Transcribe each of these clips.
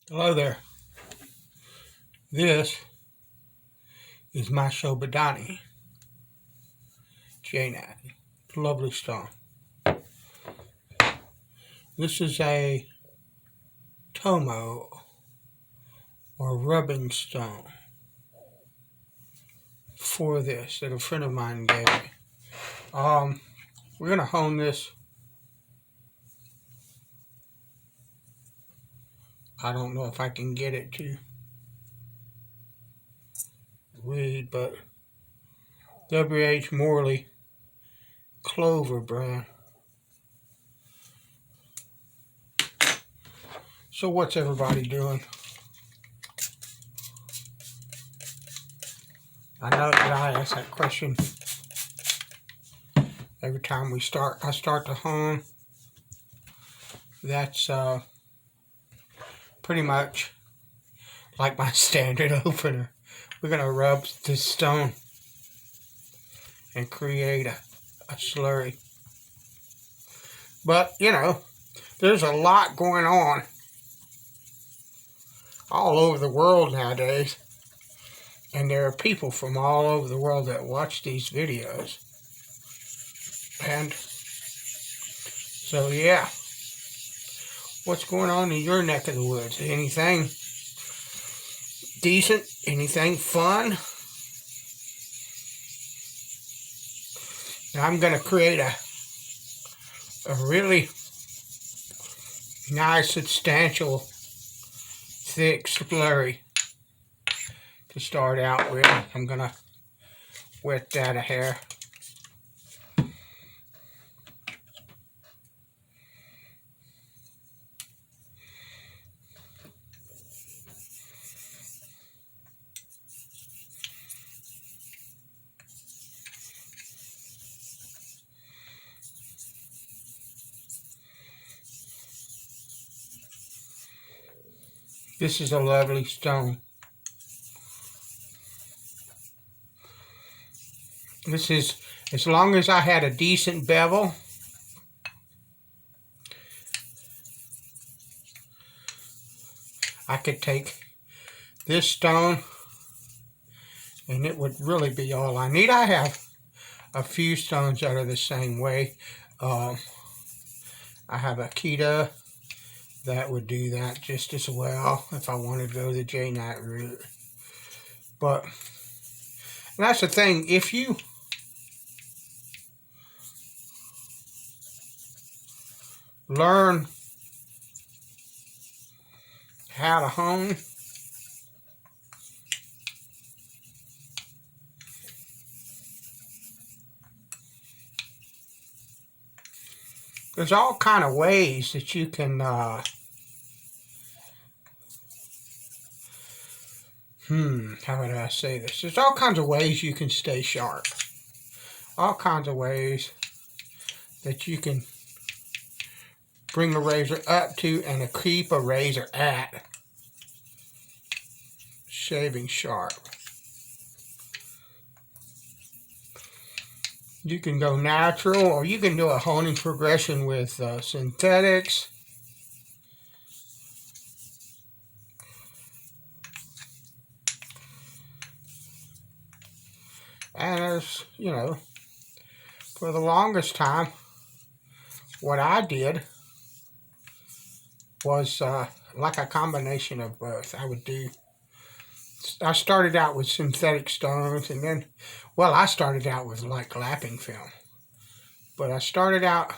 Hello there. This is my Shobu J-Nat. Lovely stone. This is a tomo or rubbing stone for this that a friend of mine gave me. We're gonna hone this. I don't know if I can get it to read, but W.H. Morley Clover Brand. So what's everybody doing? I know that I ask that question every time I start to hone. That's pretty much like my standard opener. We're going to rub this stone and create a slurry. But, there's a lot going on all over the world nowadays. And there are people from all over the world that watch these videos. And so, yeah. What's going on in your neck of the woods? Anything decent? Anything fun? I'm going to create a really nice, substantial, thick slurry to start out with. I'm going to wet that a hair. This is a lovely stone. This is, as long as I had a decent bevel, I could take this stone and it would really be all I need. I have a few stones that are the same way. I have a Kita that would do that just as well if I wanted to go the J-Nat route. But that's the thing, if you learn how to hone, there's all kind of ways that you can how would I say this? There's all kinds of ways you can stay sharp. All kinds of ways that you can bring a razor up to and keep a razor at shaving sharp. You can go natural, or you can do a honing progression with synthetics. And there's, for the longest time, what I did was like a combination of both. I started out with synthetic stones, and then, I started out with like lapping film. But I started out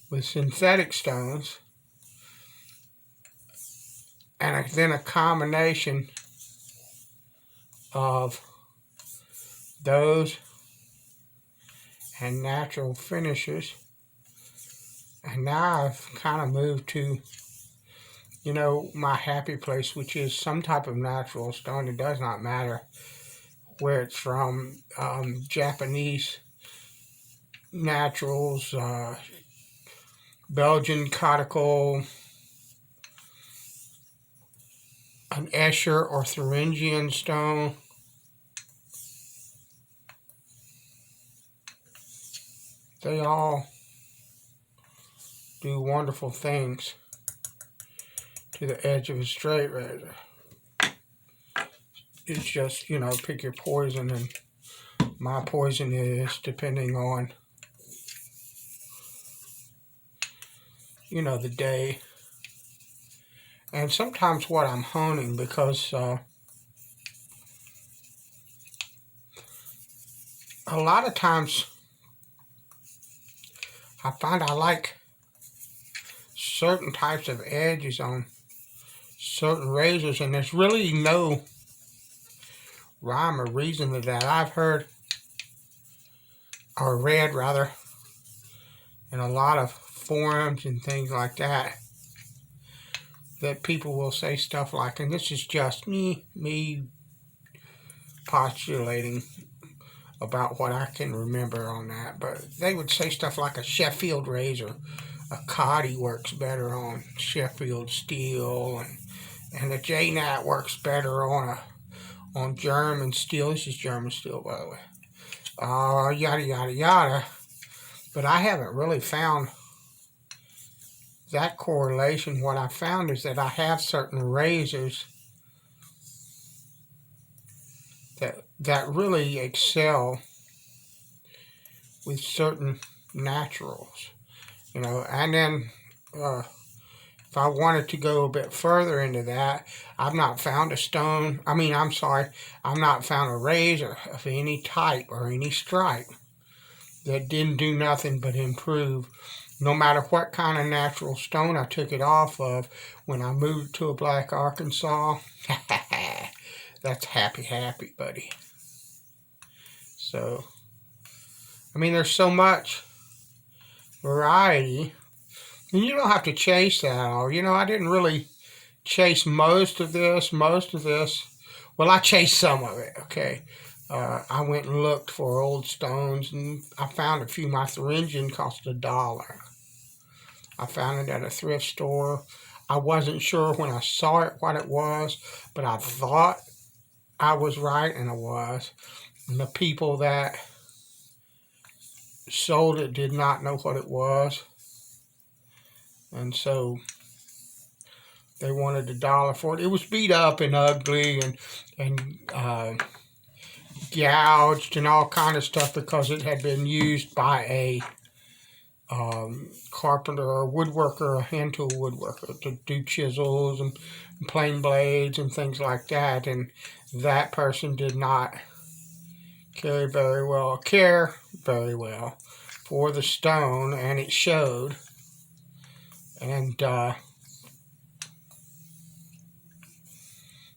with synthetic stones, and then a combination of those and natural finishes. And now I've kind of moved to, my happy place, which is some type of natural stone. It does not matter where it's from. Japanese naturals, Belgian conical, an Escher or Thuringian stone. They all do wonderful things to the edge of a straight razor. It's just, you know, pick your poison, and my poison is depending on, you know, the day. And sometimes what I'm honing, because a lot of times I find I like certain types of edges on certain razors, and there's really no rhyme or reason to that. I've heard, or read rather, in a lot of forums and things like that, that people will say stuff like, and this is just me postulating about what I can remember on that, but they would say stuff like a Sheffield razor, a Cotty works better on Sheffield steel, and a J-Nat works better on German steel. This is German steel, by the way. Yada yada yada. But I haven't really found that correlation. What I found is that I have certain razors that really excel with certain naturals, you know. And then if I wanted to go a bit further into that, I've not found I've not found a razor of any type or any stripe that didn't do nothing but improve, no matter what kind of natural stone I took it off of. When I moved to a black Arkansas, that's happy, buddy. So, I mean, there's so much variety, and you don't have to chase that all. You know, I didn't really chase most of this. Well, I chased some of it, okay. I went and looked for old stones, and I found a few. My Thuringian cost $1. I found it at a thrift store. I wasn't sure when I saw it what it was, but I thought I was right, and I was. And the people that sold it did not know what it was, and so they wanted $1 for it. It was beat up and ugly and gouged and all kind of stuff, because it had been used by a carpenter or woodworker, a hand tool woodworker, to do chisels and plane blades and things like that. And that person did not care very well for the stone, and it showed. And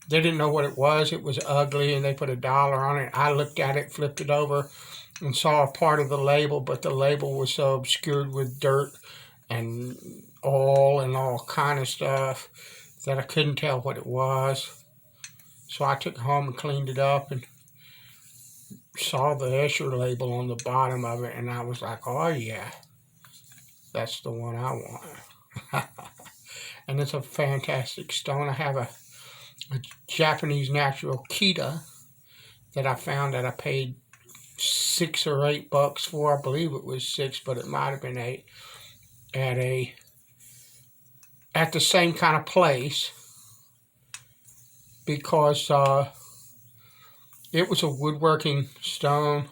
they didn't know what it was. It was ugly, and they put $1 on it. I looked at it, flipped it over, and saw a part of the label, but the label was so obscured with dirt and oil and all kind of stuff that I couldn't tell what it was. So I took it home and cleaned it up and saw the Escher label on the bottom of it, and I was like, oh yeah, that's the one I want. And it's a fantastic stone. I have a Japanese natural Kita that I found that I paid $6 or $8 for. I believe it was 6, but it might have been 8, at the same kind of place, because it was a woodworking stone,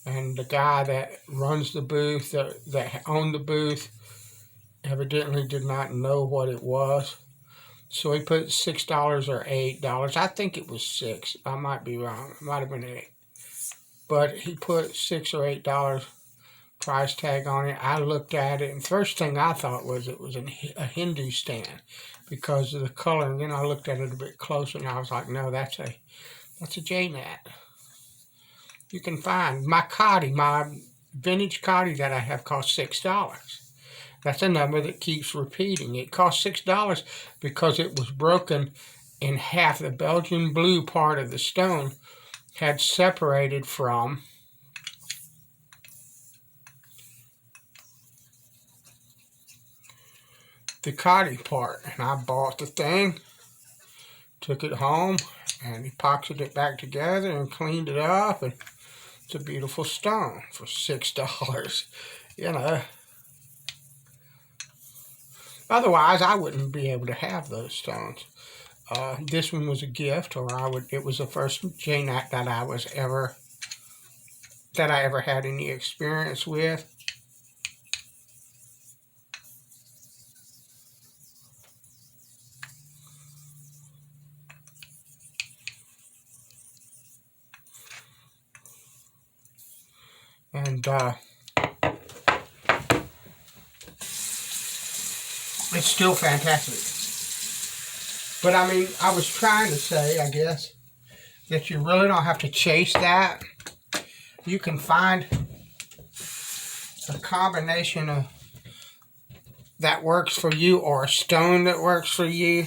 and the guy that runs the booth, that owned the booth, evidently did not know what it was. So he put $6 or $8. I think it was 6. I might be wrong. It might have been 8. But he put $6 or $8 price tag on it. I looked at it, and first thing I thought was it was a Hindu stand because of the color. And then I looked at it a bit closer, and I was like, no, that's a J-Nat. You can find my Cotty, my vintage Cotty that I have, cost $6. That's a number that keeps repeating. It cost $6 because it was broken in half. The Belgian blue part of the stone had separated from the Cotty part. And I bought the thing, took it home, and epoxied it back together and cleaned it up. And it's a beautiful stone for $6, you know. Otherwise, I wouldn't be able to have those stones. This one was a gift, or it was the first J-knot that I ever had any experience with. And it's still fantastic. But I mean, I was trying to say, I guess, that you really don't have to chase that. You can find a combination of that works for you, or a stone that works for you.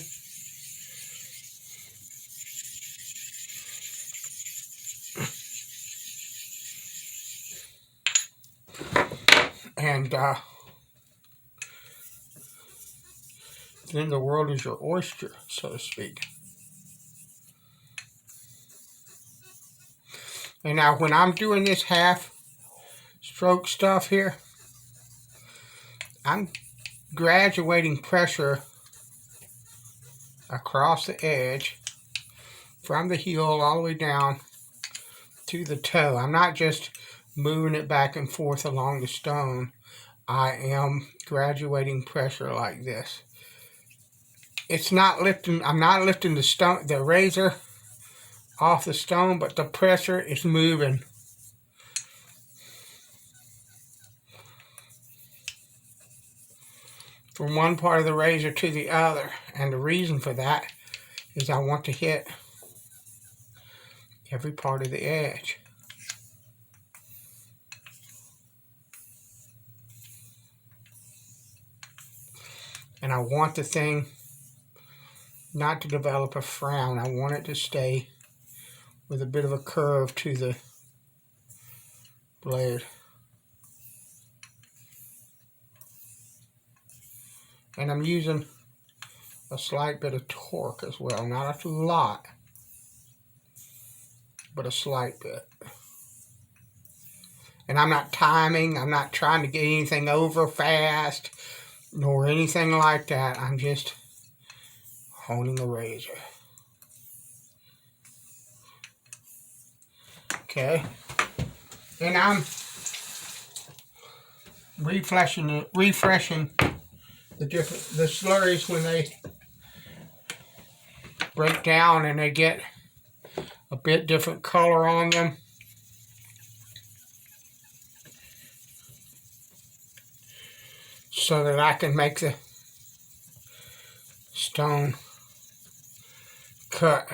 And then the world is your oyster, so to speak. And now when I'm doing this half stroke stuff here, I'm graduating pressure across the edge from the heel all the way down to the toe. I'm not just moving it back and forth along the stone. I am graduating pressure like this. It's not lifting, I'm not lifting the razor off the stone, but the pressure is moving from one part of the razor to the other. And the reason for that is I want to hit every part of the edge. And I want the thing not to develop a frown. I want it to stay with a bit of a curve to the blade. And I'm using a slight bit of torque as well. Not a lot, but a slight bit. And I'm not timing. I'm not trying to get anything over fast, nor anything like that. I'm just honing the razor. Okay. And I'm refreshing the slurries when they break down and they get a bit different color on them. So that I can make the stone cut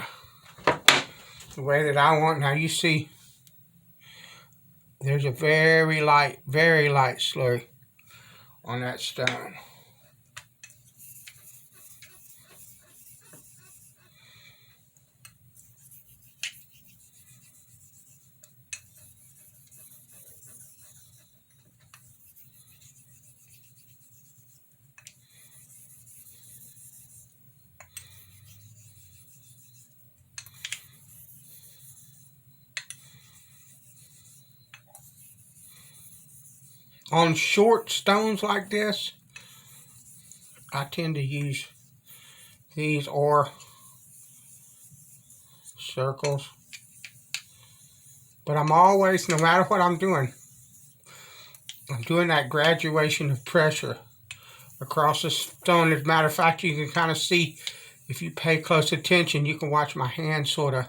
the way that I want. Now you see there's a very light slurry on that stone. On short stones like this, I tend to use these or circles. But I'm always, no matter what I'm doing that graduation of pressure across the stone. As a matter of fact, you can kind of see, if you pay close attention, you can watch my hand sort of,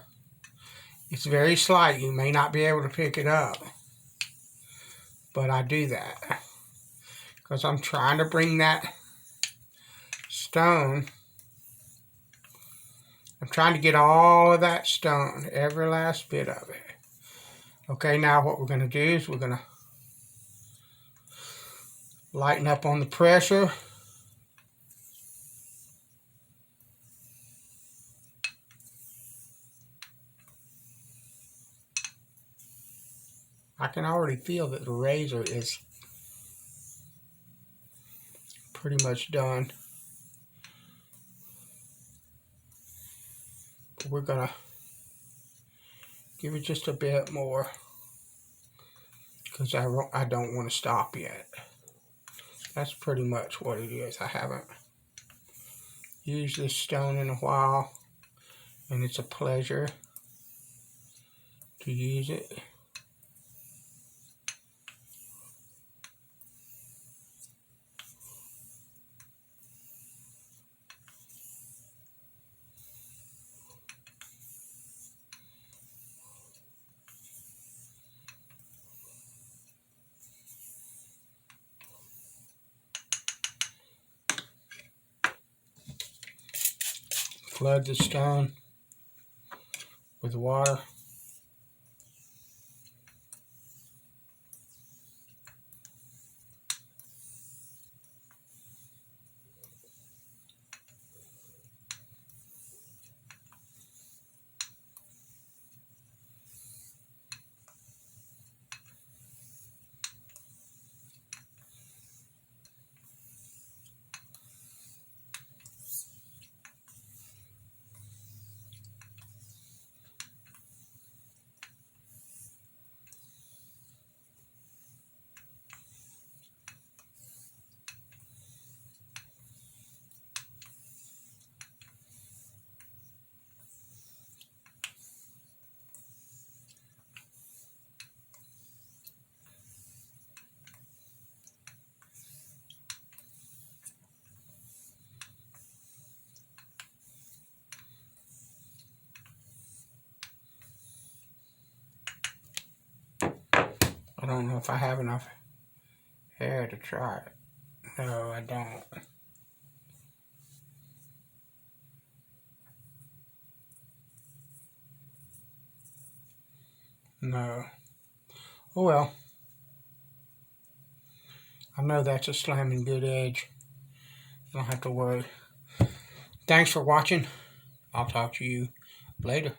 it's very slight. You may not be able to pick it up. But I do that because I'm trying to bring that stone, I'm trying to get all of that stone, every last bit of it. Okay, now what we're going to do is we're going to lighten up on the pressure. I can already feel that the razor is pretty much done. But we're going to give it just a bit more because I don't want to stop yet. That's pretty much what it is. I haven't used this stone in a while, and it's a pleasure to use it. Flood the stone with water. I don't know if I have enough hair to try it. No, I don't. No. Oh well. I know that's a slamming good edge. Don't have to worry. Thanks for watching. I'll talk to you later.